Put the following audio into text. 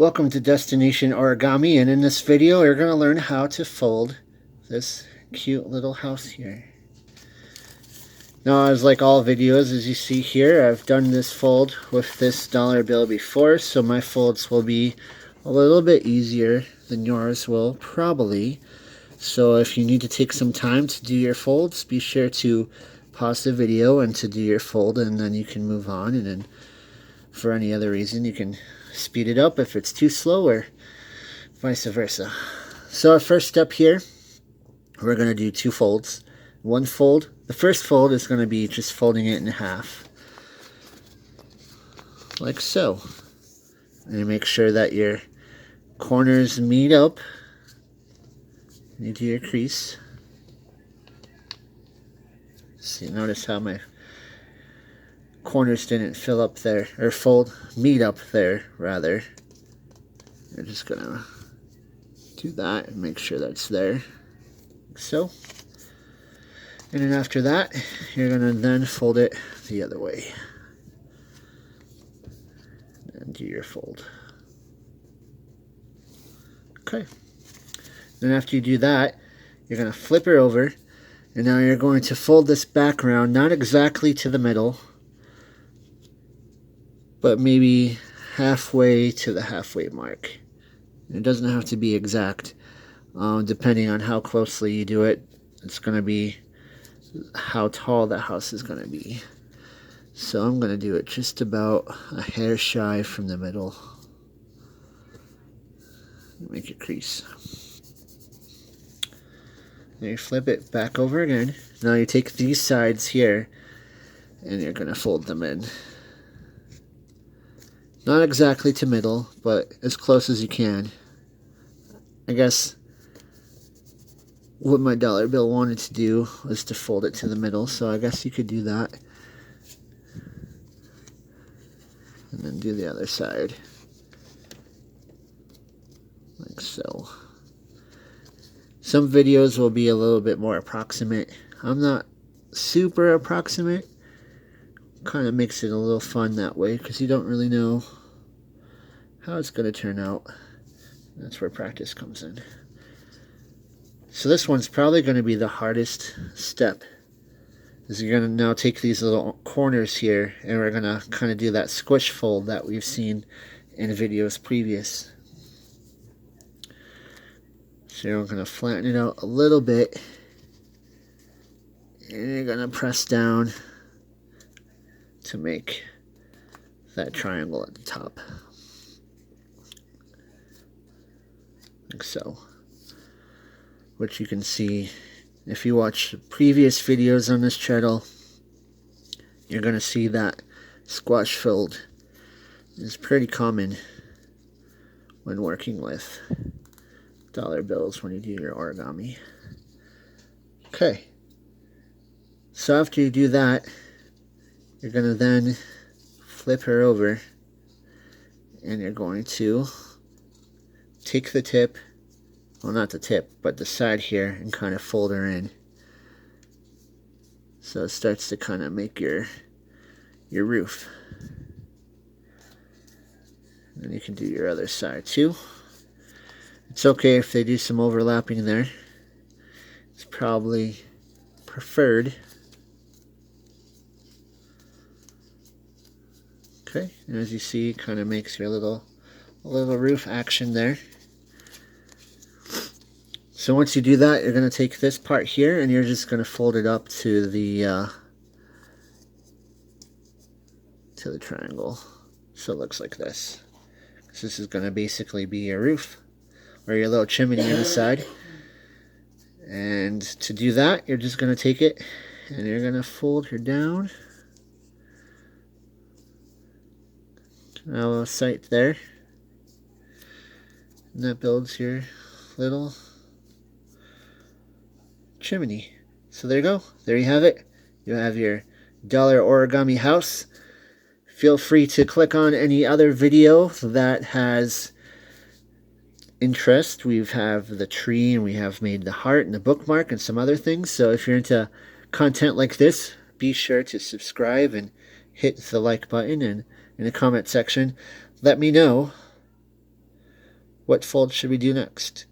Welcome to Destination Origami, and in this video we're going to learn how to fold this cute little house here. Now, as like all videos, as you see here, I've done this fold with this dollar bill before, so my folds will be a little bit easier than yours will probably. So if you need to take some time to do your folds, be sure to pause the video and to do your fold, and then you can move on, and then for any other reason you can speed it up if it's too slow, or vice versa. So our first step here, we're going to do two folds. One fold, the first fold is going to be just folding it in half, like so. And you make sure that your corners meet up. You do your crease. See, notice how my corners didn't fill up there, or meet up there rather. You're just gonna do that and make sure that's there, like so. And then after that, you're gonna then fold it the other way and do your fold. Okay. Then after you do that, you're gonna flip her over, and now you're going to fold this background not exactly to the middle, but maybe halfway to the halfway mark. It doesn't have to be exact. Depending on how closely you do it, it's going to be how tall the house is going to be. So I'm going to do it just about a hair shy from the middle. Make your crease. Then you flip it back over again. Now you take these sides here and you're going to fold them in. Not exactly to middle, but as close as you can. I guess what my dollar bill wanted to do was to fold it to the middle, so I guess you could do that. And then do the other side, like so. Some videos will be a little bit more approximate. I'm not super approximate. Kind of makes it a little fun that way, because you don't really know how it's going to turn out. That's where practice comes in. So this one's probably going to be the hardest step, is you're going to now take these little corners here, and we're going to kind of do that squish fold that we've seen in videos previous. So you're going to flatten it out a little bit, and you're going to press down to make that triangle at the top, like so. Which you can see if you watch previous videos on this channel, you're going to see that squash fold is pretty common when working with dollar bills when you do your origami. Okay, so after you do that, you're going to then flip her over, and you're going to take the tip, well, not the tip, but the side here, and kind of fold her in. So it starts to kind of make your roof. And you can do your other side too. It's okay if they do some overlapping there. It's probably preferred. Okay, and as you see, it kind of makes your little roof action there. So once you do that, you're going to take this part here, and you're just going to fold it up to the triangle. So it looks like this. So this is going to basically be your roof, or your little chimney on the side. And to do that, you're just going to take it, and you're going to fold her down. Now a sight there, and that builds your little chimney. So there you go. There you have it. You have your dollar origami house. Feel free to click on any other video that has interest. We have the tree, and we have made the heart and the bookmark and some other things. So if you're into content like this, be sure to subscribe and hit the like button, and in the comment section let me know What fold should we do next?